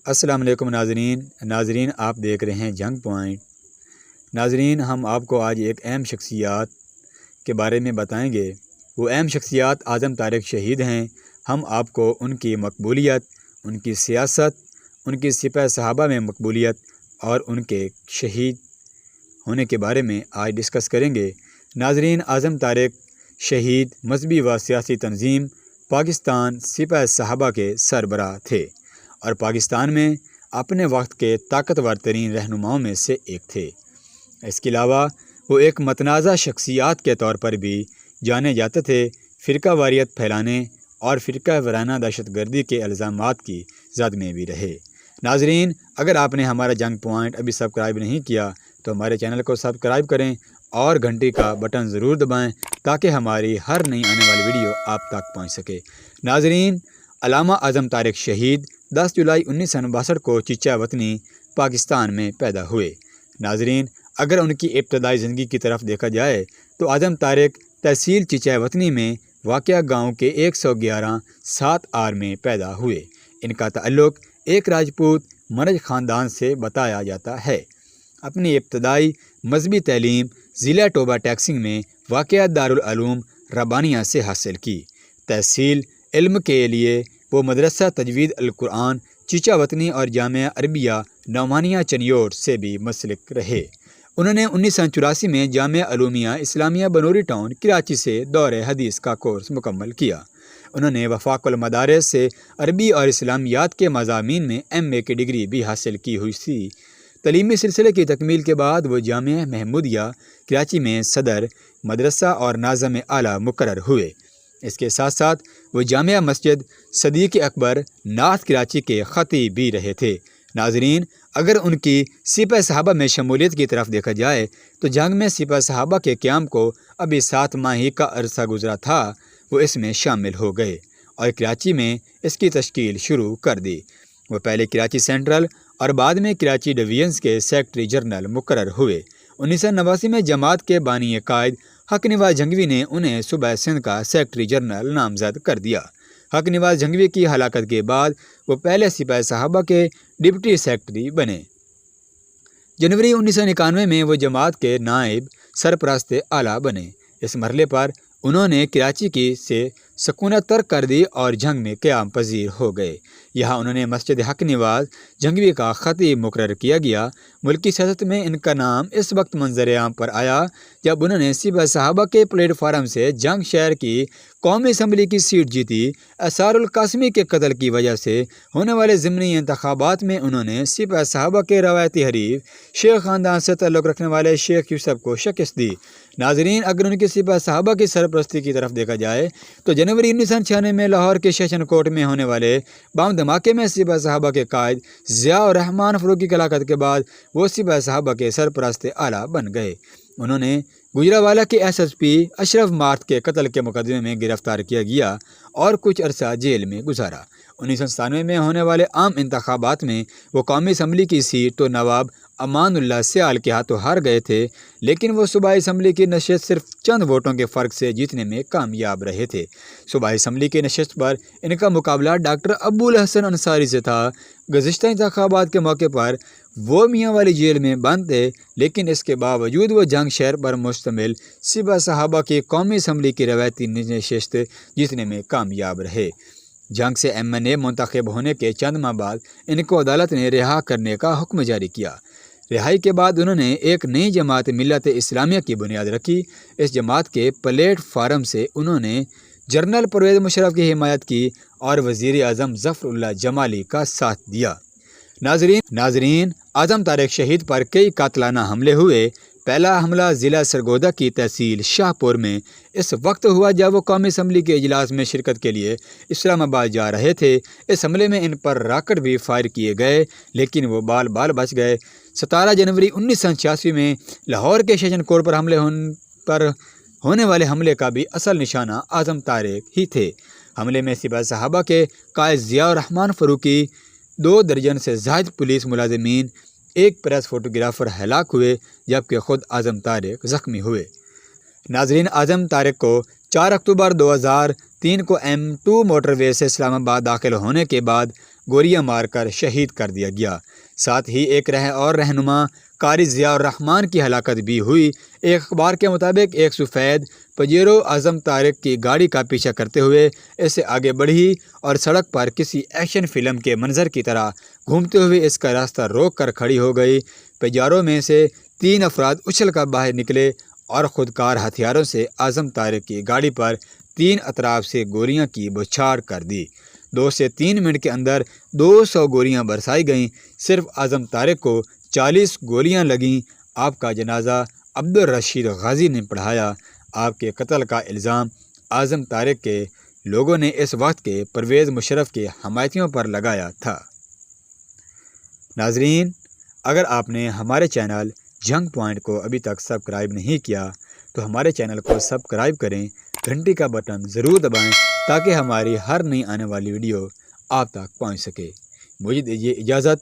السلام علیکم ناظرین آپ دیکھ رہے ہیں جنگ پوائنٹ۔ ناظرین ہم آپ کو آج ایک اہم شخصیات کے بارے میں بتائیں گے۔ وہ اہم شخصیات اعظم طارق شہید ہیں۔ ہم آپ کو ان کی مقبولیت، ان کی سیاست، ان کی سپہ صحابہ میں مقبولیت اور ان کے شہید ہونے کے بارے میں آج ڈسکس کریں گے۔ ناظرین اعظم طارق شہید مذہبی و سیاسی تنظیم پاکستان سپہ صحابہ کے سربراہ تھے اور پاکستان میں اپنے وقت کے طاقتور ترین رہنماؤں میں سے ایک تھے۔ اس کے علاوہ وہ ایک متنازع شخصیات کے طور پر بھی جانے جاتے تھے۔ فرقہ واریت پھیلانے اور فرقہ وارانہ دہشت گردی کے الزامات کی زد میں بھی رہے۔ ناظرین اگر آپ نے ہمارا جنگ پوائنٹ ابھی سبسکرائب نہیں کیا تو ہمارے چینل کو سبسکرائب کریں اور گھنٹی کا بٹن ضرور دبائیں تاکہ ہماری ہر نئی آنے والی ویڈیو آپ تک پہنچ سکے۔ ناظرین علامہ اعظم طارق شہید 10 جولائی 1962 کو چچا وطنی پاکستان میں پیدا ہوئے۔ ناظرین اگر ان کی ابتدائی زندگی کی طرف دیکھا جائے تو اعظم طارق تحصیل چچا وطنی میں واقع گاؤں کے 111 7 آر میں پیدا ہوئے۔ ان کا تعلق ایک راجپوت مرج خاندان سے بتایا جاتا ہے۔ اپنی ابتدائی مذہبی تعلیم ضلع ٹوبہ ٹیکسنگ میں واقع دارالعلوم ربانیہ سے حاصل کی۔ تحصیل علم کے لیے وہ مدرسہ تجوید القرآن چچا وطنی اور جامعہ عربیہ نعمانیہ چنیوٹ سے بھی منسلک رہے۔ انہوں نے 1984 میں جامعہ علومیہ اسلامیہ بنوری ٹاؤن کراچی سے دور حدیث کا کورس مکمل کیا۔ انہوں نے وفاق المدارس سے عربی اور اسلامیات کے مضامین میں MA کی ڈگری بھی حاصل کی ہوئی تھی۔ تعلیمی سلسلے کی تکمیل کے بعد وہ جامعہ محمودیہ کراچی میں صدر مدرسہ اور ناظم اعلیٰ مقرر ہوئے۔ اس کے ساتھ ساتھ وہ جامعہ مسجد صدیق اکبر نارتھ کراچی کے خطیب بھی رہے تھے۔ ناظرین اگر ان کی سپہ صحابہ میں شمولیت کی طرف دیکھا جائے تو جنگ میں سپہ صحابہ کے قیام کو ابھی 7 ماہ ہی کا عرصہ گزرا تھا، وہ اس میں شامل ہو گئے اور کراچی میں اس کی تشکیل شروع کر دی۔ وہ پہلے کراچی سینٹرل اور بعد میں کراچی ڈویژنز کے سیکرٹری جنرل مقرر ہوئے۔ 1989 میں جماعت کے بانی قائد حق نواز جھنگوی نے انہیں صوبہ سندھ کا سیکرٹری جنرل نامزد کر دیا۔ حق نواز جھنگوی کی ہلاکت کے بعد وہ پہلے سپہ صحابہ کے ڈپٹی سیکرٹری بنے۔ جنوری 1991 میں وہ جماعت کے نائب سرپرست اعلیٰ بنے۔ اس مرحلے پر انہوں نے کراچی کی سے سکونت ترک کر دی اور جنگ میں قیام پذیر ہو گئے۔ یہاں انہوں نے مسجد حق نواز جھنگوی کا خطیب مقرر کیا گیا۔ ملکی سیاست میں ان کا نام اس وقت منظر عام پر آیا جب انہوں نے سپہ صحابہ کے پلیٹ فارم سے جنگ شہر کی قومی اسمبلی کی سیٹ جیتی۔ اسرار القاسمی کے قتل کی وجہ سے ہونے والے ضمنی انتخابات میں انہوں نے سپہ صحابہ کے روایتی حریف شیخ خاندان سے تعلق رکھنے والے شیخ یوسف کو شکست دی۔ ناظرین اگر ان کی سپہ صحابہ کی سرپرستی کی طرف دیکھا جائے تو جنوری 1996 میں لاہور کے سیشن کورٹ میں ہونے والے بم دھماکے میں سپہ صحابہ کے قائد ضیاء الرحمن فاروقی کی ہلاکت کے بعد وہ سپہ صحابہ کے سرپرست اعلیٰ بن گئے۔ انہوں نے گجرانوالہ کے SSP اشرف مارت کے قتل کے مقدمے میں گرفتار کیا گیا اور کچھ عرصہ جیل میں گزارا۔ 1997 میں ہونے والے عام انتخابات میں وہ قومی اسمبلی کی سیٹ تو نواب امان اللہ سیال کے ہاتھوں ہار گئے تھے، لیکن وہ صوبائی اسمبلی کی نشست صرف چند ووٹوں کے فرق سے جیتنے میں کامیاب رہے تھے۔ صوبائی اسمبلی کی نشست پر ان کا مقابلہ ڈاکٹر ابو الحسن انصاری سے تھا۔ گزشتہ انتخابات کے موقع پر وہ میاں والی جیل میں بند تھے، لیکن اس کے باوجود وہ جنگ شہر پر مشتمل سپہ صحابہ کی قومی اسمبلی کی روایتی نشست جیتنے میں کامیاب رہے۔ جنگ سے MNA منتخب ہونے کے چند ماہ بعد ان کو عدالت نے رہا کرنے کا حکم جاری کیا۔ رہائی کے بعد انہوں نے ایک نئی جماعت ملت اسلامیہ کی بنیاد رکھی۔ اس جماعت کے پلیٹ فارم سے انہوں نے جنرل پرویز مشرف کی حمایت کی اور وزیر اعظم ظفر اللہ جمالی کا ساتھ دیا۔ ناظرین اعظم طارق شہید پر کئی قاتلانہ حملے ہوئے۔ پہلا حملہ ضلع سرگودا کی تحصیل شاہپور میں اس وقت ہوا جب وہ قومی اسمبلی کے اجلاس میں شرکت کے لیے اسلام آباد جا رہے تھے۔ اس حملے میں ان پر راکٹ بھی فائر کیے گئے لیکن وہ بال بچ گئے۔ 17 جنوری 1986 میں لاہور کے سیشن کورٹ پر ہونے والے حملے کا بھی اصل نشانہ اعظم طارق ہی تھے۔ حملے میں سپہ صحابہ کے قائد ضیاء الرحمن فاروقی، 2 درجن سے زائد پولیس ملازمین، ایک پریس فوٹوگرافر ہلاک ہوئے جبکہ خود اعظم طارق زخمی ہوئے۔ ناظرین اعظم طارق کو 4 اکتوبر 2003 کو M2 موٹر وے سے اسلام آباد داخل ہونے کے بعد گولیاں مار کر شہید کر دیا گیا۔ ساتھ ہی ایک رہنما قاری ضیاء الرحمان کی ہلاکت بھی ہوئی۔ ایک اخبار کے مطابق ایک سفید پجیرو اعظم طارق کی گاڑی کا پیچھا کرتے ہوئے اس سے آگے بڑھی اور سڑک پر کسی ایکشن فلم کے منظر کی طرح گھومتے ہوئے اس کا راستہ روک کر کھڑی ہو گئی۔ پجیرو میں سے 3 افراد اچھل کر باہر نکلے اور خودکار ہتھیاروں سے اعظم طارق کی گاڑی پر 3 اطراف سے گولیاں کی بوچھاڑ کر دی۔ 2 سے 3 منٹ کے اندر 200 گولیاں برسائی گئیں۔ صرف اعظم طارق کو 40 گولیاں لگیں۔ آپ کا جنازہ عبدالرشید غازی نے پڑھایا۔ آپ کے قتل کا الزام اعظم طارق کے لوگوں نے اس وقت کے پرویز مشرف کے حمایتیوں پر لگایا تھا۔ ناظرین، اگر آپ نے ہمارے چینل جنگ پوائنٹ کو ابھی تک سبسکرائب نہیں کیا تو ہمارے چینل کو سبسکرائب کریں، گھنٹی کا بٹن ضرور دبائیں تاکہ ہماری ہر نئی آنے والی ویڈیو آپ تک پہنچ سکے۔ مجھے دیجیے اجازت۔